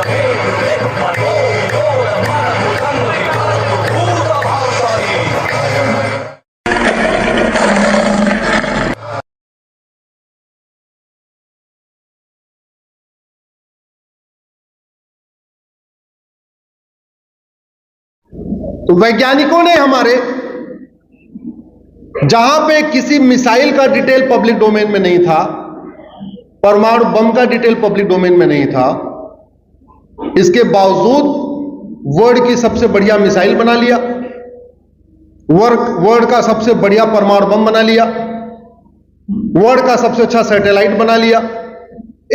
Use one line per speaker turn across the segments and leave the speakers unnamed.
तो वैज्ञानिकों ने हमारे, जहां पे किसी मिसाइल का डिटेल पब्लिक डोमेन में नहीं था, परमाणु बम का डिटेल पब्लिक डोमेन में नहीं था, इसके बावजूद वर्ल्ड की सबसे बढ़िया मिसाइल बना लिया, वर्ल्ड का सबसे बढ़िया परमाणु बम बना लिया, वर्ल्ड का सबसे अच्छा सैटेलाइट बना लिया।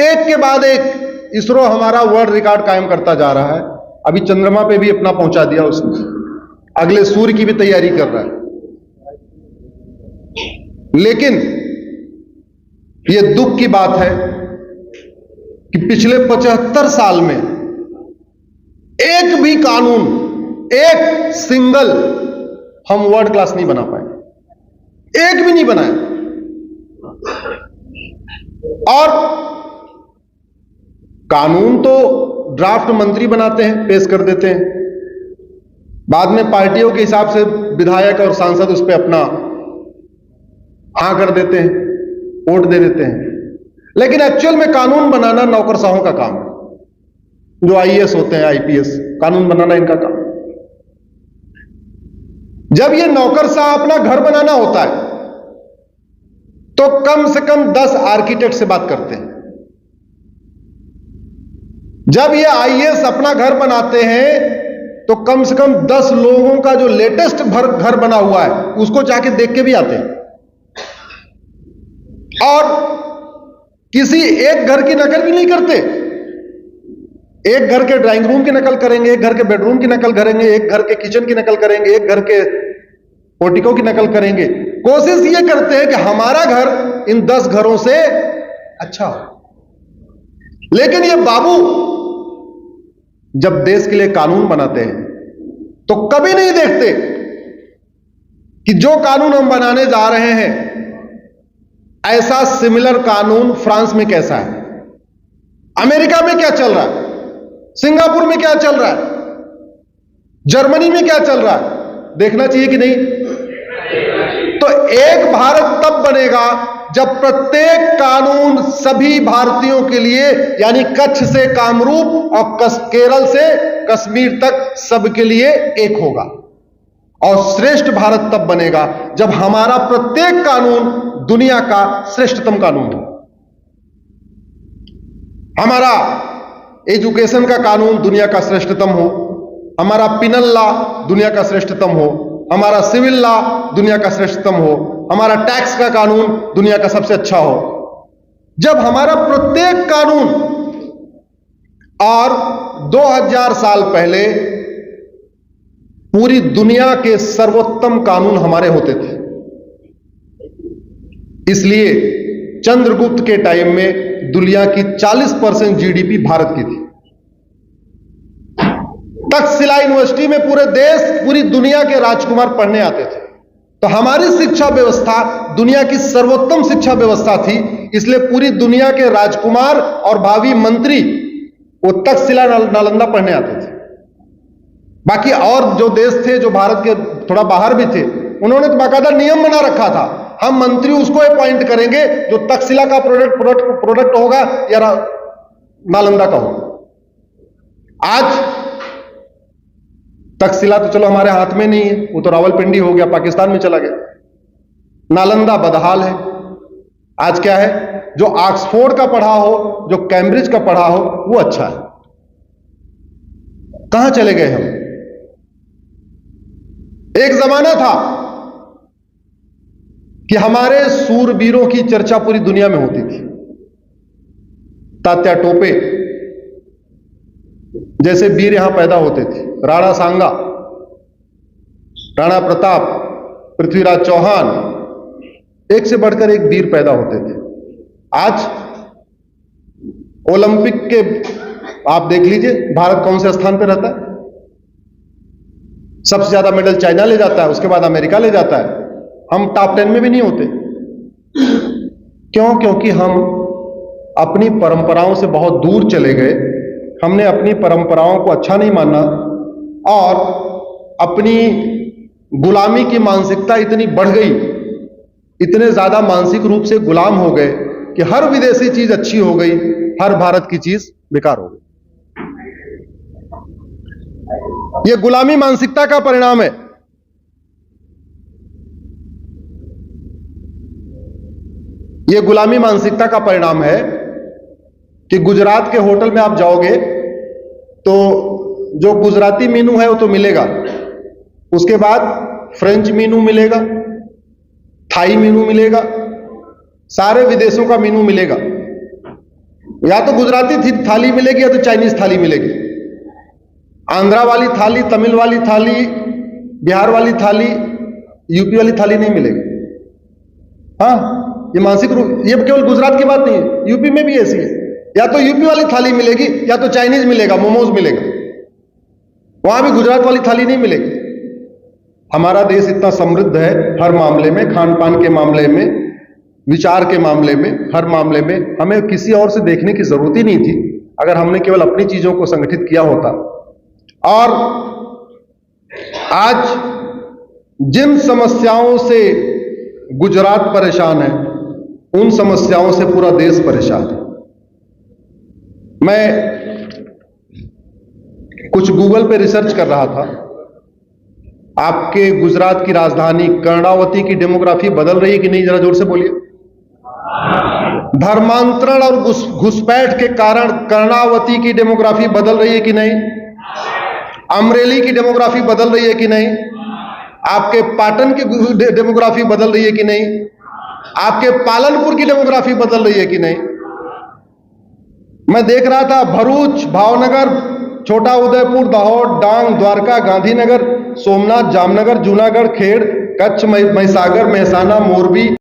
एक के बाद एक इसरो हमारा वर्ल्ड रिकॉर्ड कायम करता जा रहा है। अभी चंद्रमा पे भी अपना पहुंचा दिया उसने, अगले सूर्य की भी तैयारी कर रहा है। लेकिन यह दुख की बात है कि पिछले 75 साल में एक भी कानून, एक सिंगल हम वर्ल्ड क्लास नहीं बना पाए, एक भी नहीं बनाया। और कानून तो ड्राफ्ट मंत्री बनाते हैं, पेश कर देते हैं, बाद में पार्टियों के हिसाब से विधायक और सांसद उस पर अपना हाँ कर देते हैं, वोट दे देते हैं। लेकिन एक्चुअल में कानून बनाना नौकरशाहों का काम है, जो आईएएस होते हैं, आईपीएस, कानून बनाना इनका काम। जब ये नौकरशाह अपना घर बनाना होता है तो कम से कम 10 आर्किटेक्ट से बात करते हैं। जब ये आईएएस अपना घर बनाते हैं तो कम से कम 10 लोगों का जो लेटेस्ट घर बना हुआ है उसको जाके देख के भी आते हैं। और किसी एक घर की नकल भी नहीं करते। एक घर के ड्राइंग रूम की नकल करेंगे, एक घर के बेडरूम की नकल करेंगे, एक घर के किचन की नकल करेंगे, एक घर के पोर्टिको की नकल करेंगे। कोशिश ये करते हैं कि हमारा घर इन 10 घरों से अच्छा हो। लेकिन ये बाबू जब देश के लिए कानून बनाते हैं तो कभी नहीं देखते कि जो कानून हम बनाने जा रहे हैं ऐसा सिमिलर कानून फ्रांस में कैसा है, अमेरिका में क्या चल रहा है, सिंगापुर में क्या चल रहा है, जर्मनी में क्या चल रहा है, देखना चाहिए कि नहीं। तो एक भारत तब बनेगा जब प्रत्येक कानून सभी भारतीयों के लिए, यानी कच्छ से कामरूप और केरल से कश्मीर तक सबके लिए एक होगा। और श्रेष्ठ भारत तब बनेगा जब हमारा प्रत्येक कानून दुनिया का श्रेष्ठतम कानून हो। हमारा एजुकेशन का कानून दुनिया का श्रेष्ठतम हो, हमारा पिनल लॉ दुनिया का श्रेष्ठतम हो, हमारा सिविल लॉ दुनिया का श्रेष्ठतम हो, हमारा टैक्स का कानून दुनिया का सबसे अच्छा हो। जब हमारा प्रत्येक कानून, और 2000 साल पहले पूरी दुनिया के सर्वोत्तम कानून हमारे होते थे। इसलिए चंद्रगुप्त के टाइम में दुनिया की 40% जीडीपी भारत की थी। तक्षशिला यूनिवर्सिटी में पूरे देश, पूरी दुनिया के राजकुमार पढ़ने आते थे। तो हमारी शिक्षा व्यवस्था दुनिया की सर्वोत्तम शिक्षा व्यवस्था थी, इसलिए पूरी दुनिया के राजकुमार और भावी मंत्री वो तक्षशिला नालंदा पढ़ने आते थे। बाकी और जो देश थे जो भारत के थोड़ा बाहर भी थे, उन्होंने तो बाकायदा नियम बना रखा था, हम मंत्री उसको अपॉइंट करेंगे जो तक्षशिला का प्रोडक्ट होगा या नालंदा का होगा। आज तक्षशिला तो चलो हमारे हाथ में नहीं है, वो तो रावलपिंडी हो गया, पाकिस्तान में चला गया। नालंदा बदहाल है। आज क्या है, जो ऑक्सफोर्ड का पढ़ा हो, जो कैम्ब्रिज का पढ़ा हो, वो अच्छा है। कहां चले गए हम? एक जमाना था कि हमारे सूरवीरों की चर्चा पूरी दुनिया में होती थी। तात्या टोपे जैसे वीर यहां पैदा होते थे, राणा सांगा, राणा प्रताप, पृथ्वीराज चौहान, एक से बढ़कर एक वीर पैदा होते थे। आज ओलंपिक के आप देख लीजिए, भारत कौन से स्थान पर रहता है? सबसे ज्यादा मेडल चाइना ले जाता है, उसके बाद अमेरिका ले जाता है। हम टॉप 10 में भी नहीं होते। क्यों? क्योंकि हम अपनी परंपराओं से बहुत दूर चले गए। हमने अपनी परंपराओं को अच्छा नहीं माना और अपनी गुलामी की मानसिकता इतनी बढ़ गई, इतने ज्यादा मानसिक रूप से गुलाम हो गए कि हर विदेशी चीज अच्छी हो गई, हर भारत की चीज बेकार हो गई। यह गुलामी मानसिकता का परिणाम है। यह गुलामी मानसिकता का परिणाम है कि गुजरात के होटल में आप जाओगे तो जो गुजराती मेनू है वो तो मिलेगा, उसके बाद फ्रेंच मेनू मिलेगा, थाई मेनू मिलेगा, सारे विदेशों का मेनू मिलेगा। या तो गुजराती थाली मिलेगी या तो चाइनीज थाली मिलेगी। आंध्रा वाली थाली, तमिल वाली थाली, बिहार वाली थाली, यूपी वाली थाली नहीं मिलेगी। हाँ, ये मानसिक रूप, ये केवल गुजरात की बात नहीं है, यूपी में भी ऐसी है। या तो यूपी वाली थाली मिलेगी या तो चाइनीज मिलेगा, मोमोज मिलेगा, वहां भी गुजरात वाली थाली नहीं मिलेगी। हमारा देश इतना समृद्ध है हर मामले में, खान पान के मामले में, विचार के मामले में, हर मामले में हमें किसी और से देखने की जरूरत ही नहीं थी अगर हमने केवल अपनी चीजों को संगठित किया होता। और आज जिन समस्याओं से गुजरात परेशान है, उन समस्याओं से पूरा देश परेशान है। मैं कुछ गूगल पे रिसर्च कर रहा था, आपके गुजरात की राजधानी कर्णावती की डेमोग्राफी बदल रही है कि नहीं, जरा जोर से बोलिए। धर्मांतरण और घुसपैठ के कारण कर्णावती की डेमोग्राफी बदल रही है कि नहीं? अमरेली की डेमोग्राफी बदल रही है कि नहीं? आपके पाटन की डेमोग्राफी बदल रही है कि नहीं? आपके पालनपुर की डेमोग्राफी बदल रही है कि नहीं? मैं देख रहा था भरूच, भावनगर, छोटा उदयपुर, दाहोद, डांग, द्वारका, गांधीनगर, सोमनाथ, जामनगर, जूनागढ़, खेड़, कच्छ, महिसागर, मेहसाना, मोरबी,